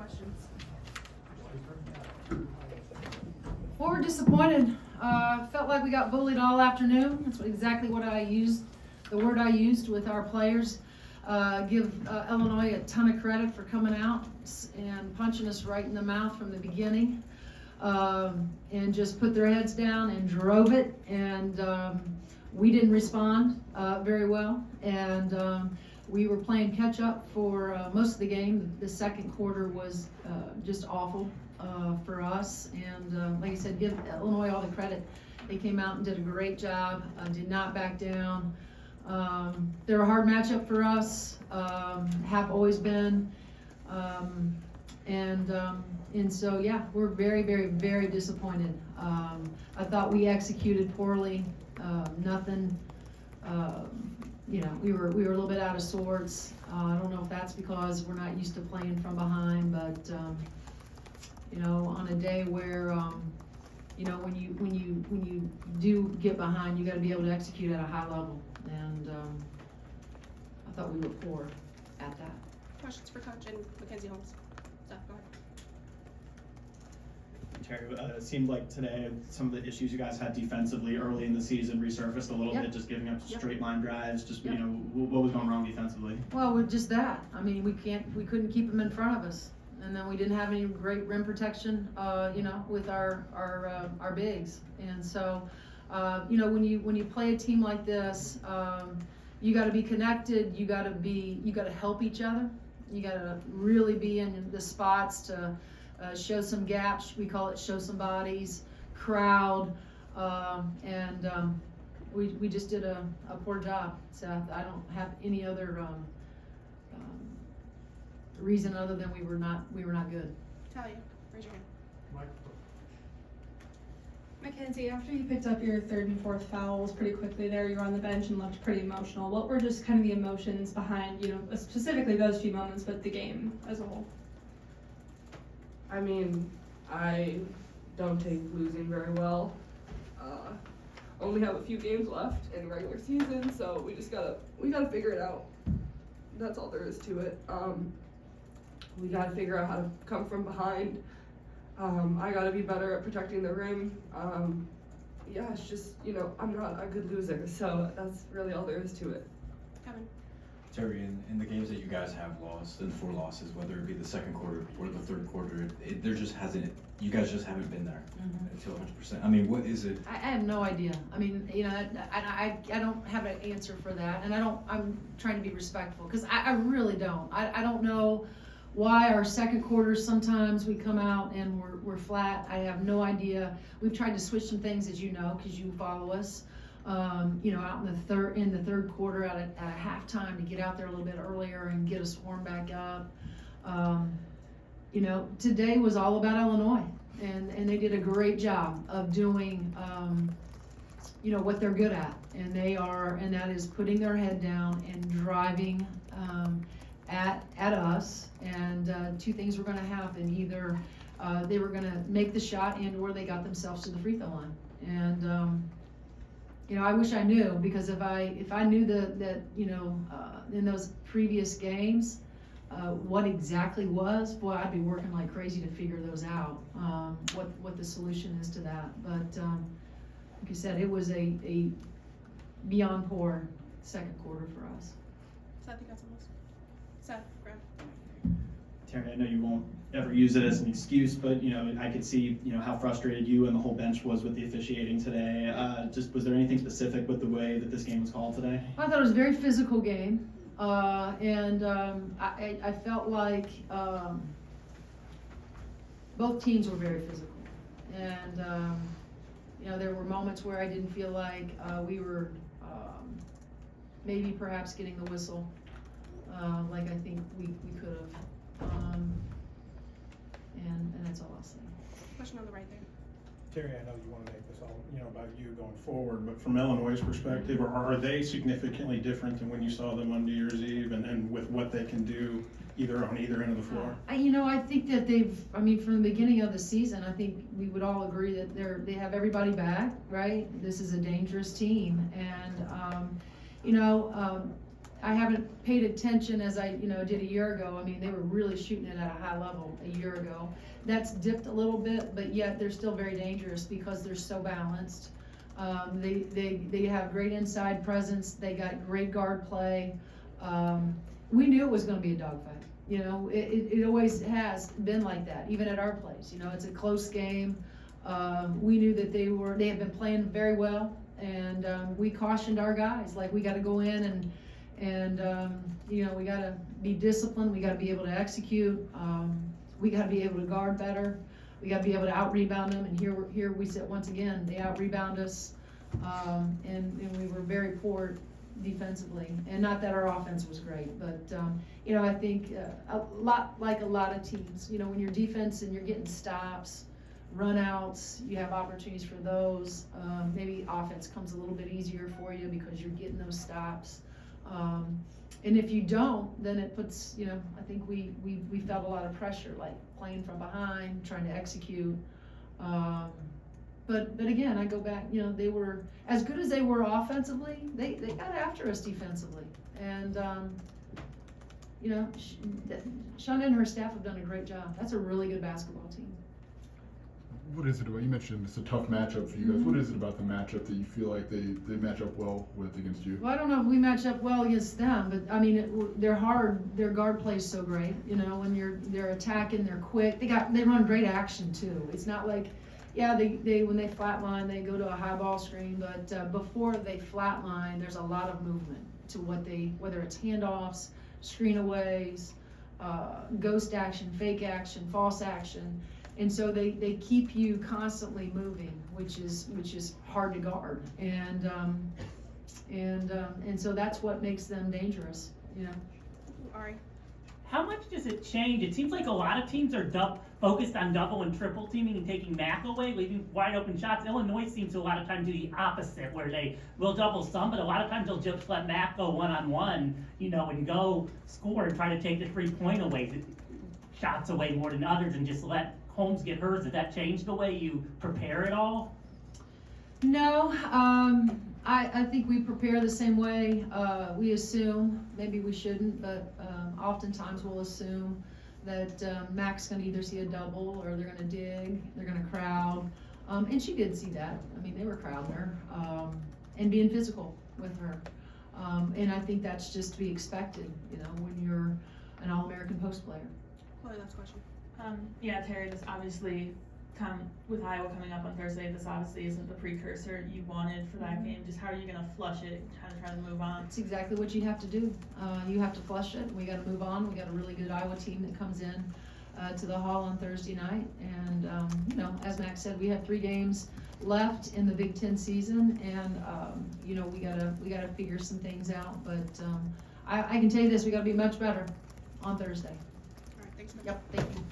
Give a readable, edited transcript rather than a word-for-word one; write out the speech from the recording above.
questions. Well, we're disappointed. Felt like we got bullied all afternoon. That's exactly what I used, the word I used with our players. Give Illinois a ton of credit for coming out and punching us right in the mouth from the beginning, and just put their heads down and drove it. And we didn't respond very well, and we were playing catch up for most of the game. The second quarter was just awful for us, and like I said, give Illinois all the credit. They came out and did a great job, did not back down. They're a hard matchup for us, have always been, and so yeah, we're very, very, very disappointed. I thought we executed poorly. Nothing. We were a little bit out of sorts. I don't know if that's because we're not used to playing from behind, but on a day where when you do get behind, you got to be able to execute at a high level, and I thought we were poor at that. Questions for Coach and Mackenzie Holmes. Steph, go ahead. Teri, it seemed like today some of the issues you guys had defensively early in the season resurfaced a little bit, just giving up straight line drives. Just what was going wrong defensively? Well, we're just that. I mean, we couldn't keep them in front of us, and then we didn't have any great rim protection, with our bigs. And so, when you play a team like this, you got to be connected. You got to help each other. You got to really be in the spots to show some gaps. We call it show some bodies, crowd, and we just did a poor job. So I don't have any other reason other than we were not good. Talia, raise your hand. Mackenzie, after you picked up your third and fourth fouls pretty quickly there, you were on the bench and looked pretty emotional. What were just kind of the emotions behind, specifically those few moments, but the game as a whole? I mean, I don't take losing very well. Only have a few games left in the regular season, so we gotta figure it out. That's all there is to it. We gotta figure out how to come from behind. I gotta be better at protecting the rim. It's just, I'm not a good loser, so that's really all there is to it. Kevin. Teri, in the games that you guys have lost, in 4 losses, whether it be the second quarter or the third quarter, you guys just haven't been there to 100%. I mean, what is it? I have no idea. I mean, I don't have an answer for that, and I'm trying to be respectful, because I really don't. I don't know why our second quarter sometimes we come out and we're flat. I have no idea. We've tried to switch some things, as you know, because you follow us. Out in the third quarter at a halftime to get out there a little bit earlier and get us warmed back up. Today was all about Illinois, and they did a great job of doing what they're good at, and that is putting their head down and driving at us. And two things were going to happen: either they were going to make the shot, or they got themselves to the free throw line. And I wish I knew, because if I knew that in those previous games what exactly was, boy, I'd be working like crazy to figure those out. What the solution is to that. But like I said, it was a beyond poor second quarter for us. Seth, you got some most. Seth, grab. Teri, I know you won't ever use it as an excuse, but I could see how frustrated you and the whole bench was with the officiating today. Was there anything specific with the way that this game was called today? I thought it was a very physical game, and I felt like both teams were very physical, and there were moments where I didn't feel like we were maybe perhaps getting the whistle like I think we could have. And that's all I'll say. Question on the right there. Teri, I know you want to make this all, about you going forward, but from Illinois' perspective, are they significantly different than when you saw them on New Year's Eve, and with what they can do on either end of the floor? I think that from the beginning of the season, I think we would all agree that they have everybody back, right? This is a dangerous team, and I haven't paid attention as I, did a year ago. I mean, they were really shooting it at a high level a year ago. That's dipped a little bit, but yet they're still very dangerous because they're so balanced. They have great inside presence. They got great guard play. We knew it was going to be a dogfight. It always has been like that, even at our place. It's a close game. We knew that they have been playing very well, and we cautioned our guys, like, we got to go in and we got to be disciplined. We got to be able to execute. We got to be able to guard better. We got to be able to out-rebound them, and here we sit once again. They out-rebound us, and we were very poor defensively. And not that our offense was great, but I think a lot like a lot of teams. When you're defense and you're getting stops, run-outs, you have opportunities for those. Maybe offense comes a little bit easier for you because you're getting those stops. And if you don't, then it puts, I think we felt a lot of pressure, like playing from behind, trying to execute. But again, I go back, they were, as good as they were offensively, they got after us defensively. And, Shonda and her staff have done a great job. That's a really good basketball team. What is it about, you mentioned it's a tough matchup for you guys. What is it about the matchup that you feel like they match up well with against you? Well, I don't know if we match up well against them, but I mean, they're hard. Their guard plays so great. When they're attacking, they're quick. They run great action too. It's not like, they when they flatline, they go to a high ball screen, but before they flatline, there's a lot of movement to whether it's handoffs, screen-aways, ghost action, fake action, false action. And so they keep you constantly moving, which is hard to guard, and so that's what makes them dangerous, Ari. How much does it change? It seems like a lot of teams are focused on double and triple teaming and taking Mac away, leaving wide open shots. Illinois seems to a lot of times do the opposite, where they will double some, but a lot of times they'll just let Mac go one-on-one, and go score and try to take the 3-point away, shots away more than others, and just let Holmes get hers. Does that change the way you prepare it all? No, I think we prepare the same way. We assume, maybe we shouldn't, but oftentimes we'll assume that Mac's going to either see a double or they're going to dig, they're going to crowd. And she did see that. I mean, they were crowding her and being physical with her. And I think that's just to be expected, when you're an All-American post player. Chloe, last question. Teri, this obviously with Iowa coming up on Thursday, this obviously isn't the precursor you wanted for that game. Just how are you going to flush it, kind of try to move on? It's exactly what you have to do. You have to flush it. We got to move on. We got a really good Iowa team that comes in to the hall on Thursday night. And, as Max said, we have 3 games left in the Big Ten season. And, we gotta figure some things out. But I can tell you this, we got to be much better on Thursday. All right, thanks, Matt. Yep, thank you.